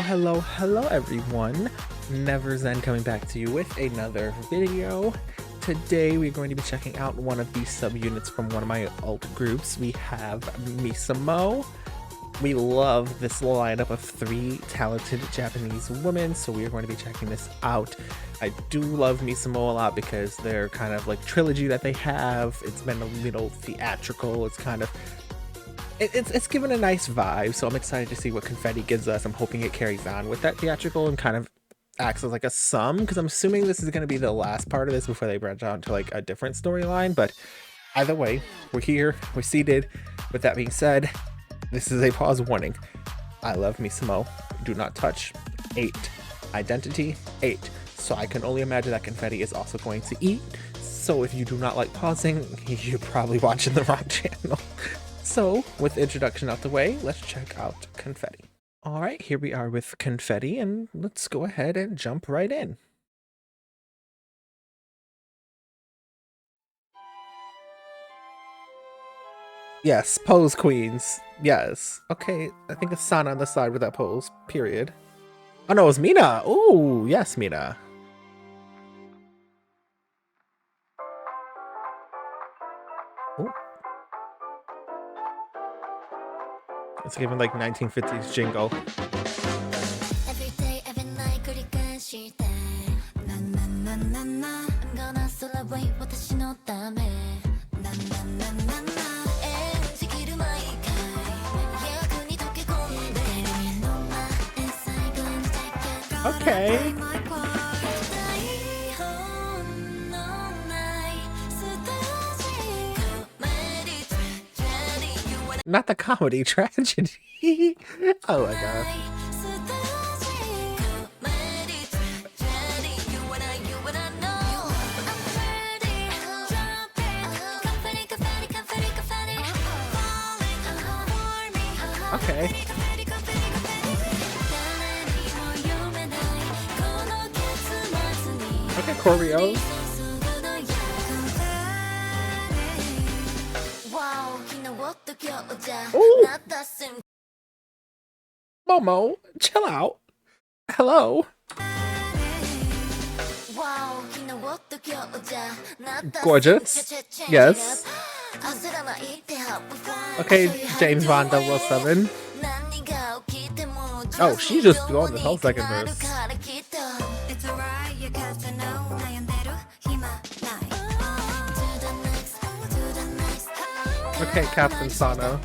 Hello everyone. Never Zen coming back to you with another video. Today we're going to be checking out one of these subunits from one of my alt groups. We have Misamo. We love this lineup of 3 talented Japanese women, so we are going to be checking this out. I do love Misamo a lot because they're kind of like trilogy that they have. It's been a little theatrical. It's kind of it's given a nice vibe, so I'm excited to see what Confetti gives us. I'm hoping it carries on with that theatrical and kind of acts as like a sum, because I'm assuming this is going to be the last part of this before they branch out into like a different storyline. But either way, we're here, we're seated. With that being said, this is a pause warning. I love Misamo. Do not touch. 8. Identity 8. So I can only imagine that Confetti is also going to eat. So if you do not like pausing, you're probably watching the wrong channel. So, with the introduction out the way, let's check out Confetti. Alright, here we are with Confetti, and let's go ahead and jump right in. Yes, pose queens. Yes. Okay, I think it's Sana on the side with that pose, period. Oh no, it's Mina! Oh, yes, Mina. Ooh. It's giving like 1950s jingle. Okay. Not the comedy, tragedy. Oh my god. Okay. Okay, choreo. Ooh. Momo, chill out. Hello. Gorgeous. Yes. Okay, James Bond 007. Oh, she just going the whole second verse. Okay, Captain Sana.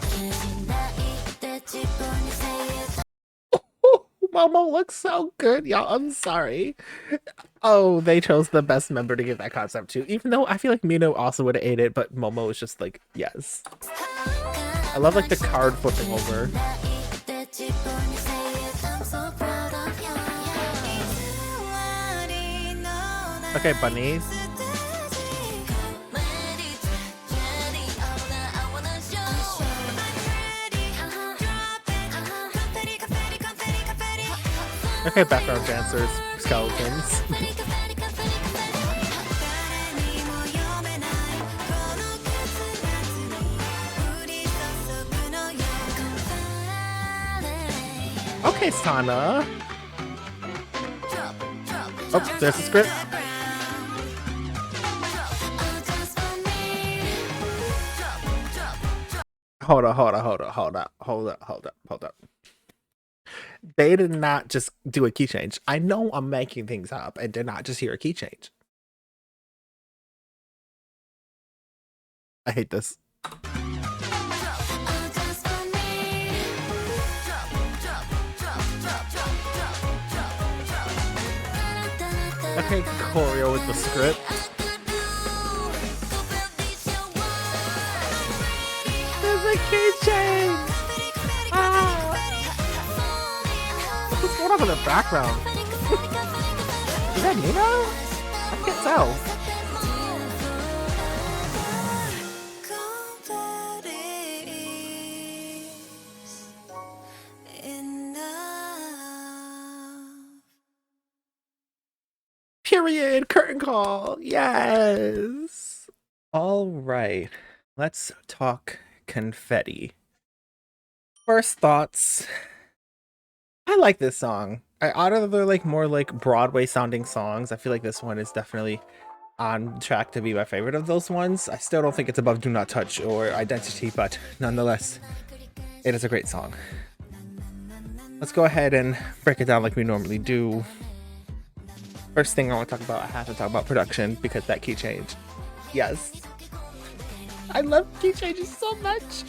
Momo looks so good, y'all. I'm sorry. Oh, they chose the best member to give that concept to. Even though I feel like Mino also would have ate it, but Momo is just like, yes. I love like the card flipping over. Okay, bunnies. Okay, background dancers, skeletons. Okay, Sana. Oh, there's the script. Hold up. They did not just do a key change. I know I'm making things up and did not just hear a key change. I hate this. Okay, choreo with the script. There's a key change! Ah! What's going on in the background? Is that Nino? I can't tell. Period. Curtain call. Yes. All right. Let's talk Confetti. First thoughts. I like this song. Out of the like more like Broadway sounding songs, I feel like this one is definitely on track to be my favorite of those ones. I still don't think it's above Do Not Touch or Identity, but nonetheless, it is a great song. Let's go ahead and break it down like we normally do. First thing I want to talk about, I have to talk about production because that key change. Yes. I love key changes so much.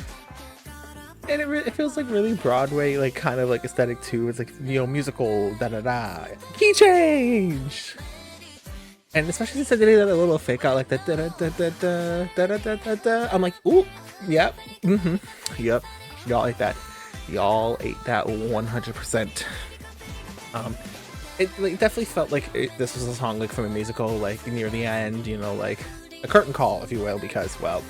And it feels like really Broadway, like kind of like aesthetic too. It's like, you know, musical, da-da-da. Key change! And especially since they did that little fake out like that da-da-da-da-da, I'm like, ooh, yep, yep. Y'all ate that. Y'all ate that 100%. It like, definitely felt like this was a song like from a musical, like near the end, you know, like a curtain call, if you will, because, well,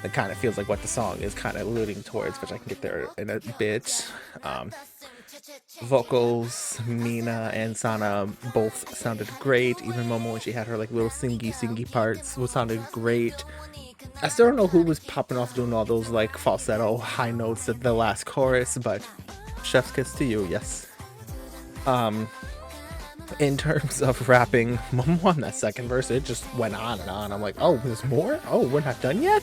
it kind of feels like what the song is kind of alluding towards, which I can get there in a bit. Vocals, Mina and Sana both sounded great. Even Momo, when she had her like little singy parts, sounded great. I still don't know who was popping off doing all those like falsetto high notes at the last chorus, but chef's kiss to you, yes. In terms of rapping, Momo on that second verse, it just went on and on. I'm like, oh, there's more? Oh, we're not done yet?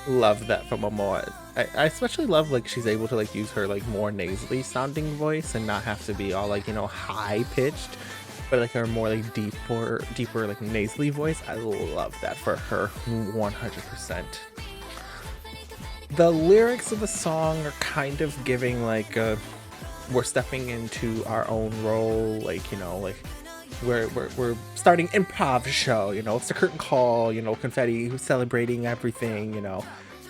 Love that from Momo. I especially love like she's able to like use her like more nasally sounding voice and not have to be all like, you know, high pitched, but like her more like deeper like nasally voice. I love that for her 100%. The lyrics of the song are kind of giving like we're stepping into our own role, like, you know, like we're starting improv show, you know, it's the curtain call, you know, Confetti who's celebrating everything, you know,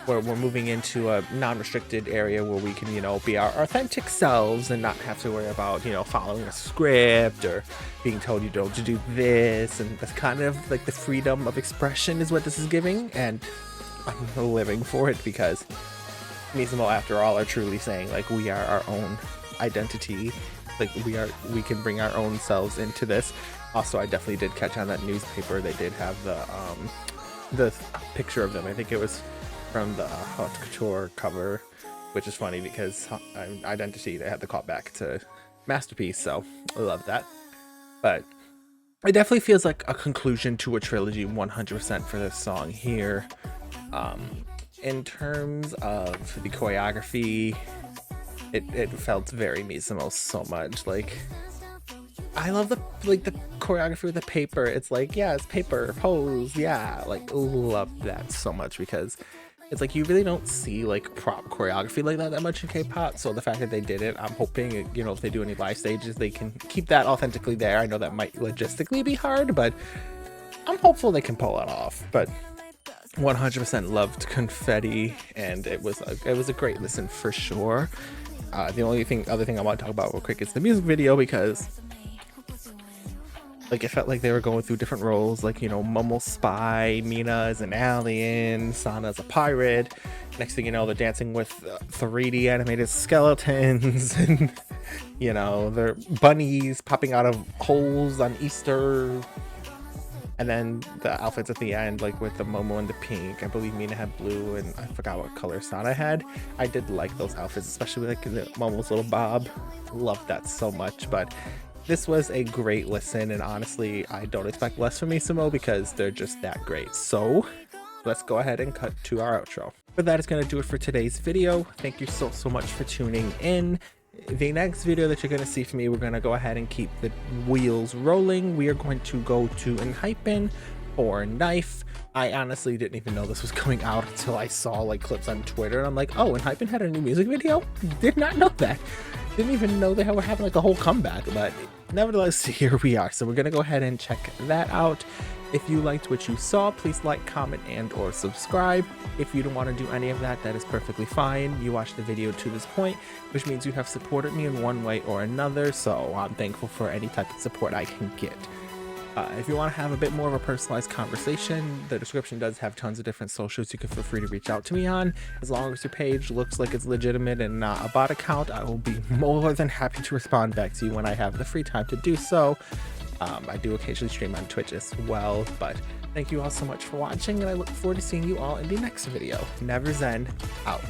where we're moving into a non-restricted area where we can, you know, be our authentic selves and not have to worry about, you know, following a script or being told you don't to do this. And that's kind of like the freedom of expression is what this is giving, and I'm living for it because Misamo, after all, are truly saying like we are our own identity, like we can bring our own selves into this. Also, I definitely did catch on that newspaper, they did have the picture of them. I think it was from the Haute Couture cover, which is funny because Identity, they had the callback to Masterpiece, so I love that. But it definitely feels like a conclusion to a trilogy 100% for this song here. In terms of the choreography, it felt very Misamo so much. Like, I love the choreography with the paper. It's like, yeah, it's paper pose, yeah, like love that so much because it's like you really don't see like prop choreography like that much in K-pop. So the fact that they did it, I'm hoping, you know, if they do any live stages, they can keep that authentically there. I know that might logistically be hard, but I'm hopeful they can pull it off. But 100% loved Confetti, and it was a great listen for sure. The other thing I want to talk about real quick is the music video, because like it felt like they were going through different roles, like, you know, Momo's spy, Mina is an alien, Sana's a pirate. Next thing you know, they're dancing with 3D animated skeletons and, you know, they're bunnies popping out of holes on Easter. And then the outfits at the end, like with the Momo and the pink, I believe Mina had blue, and I forgot what color Sana had. I did like those outfits, especially like the Momo's little bob. Loved that so much. But this was a great listen, and honestly, I don't expect less from Misamo because they're just that great. So let's go ahead and cut to our outro. But that is going to do it for today's video. Thank you so much for tuning in. The next video that you're going to see from me, we're going to go ahead and keep the wheels rolling. We are going to go to Enhypen or Knife. I honestly didn't even know this was coming out until I saw like clips on Twitter, and I'm like, oh, Enhypen had a new music video? Did not know that. Didn't even know they were having like a whole comeback, but nevertheless, here we are. So we're going to go ahead and check that out. If you liked what you saw, please like, comment, and or subscribe. If you don't want to do any of that, that is perfectly fine. You watched the video to this point, which means you have supported me in one way or another, so I'm thankful for any type of support I can get. If you want to have a bit more of a personalized conversation, the description does have tons of different socials you can feel free to reach out to me on. As long as your page looks like it's legitimate and not a bot account, I will be more than happy to respond back to you when I have the free time to do so. I do occasionally stream on Twitch as well, but thank you all so much for watching, and I look forward to seeing you all in the next video. Never Zen, out.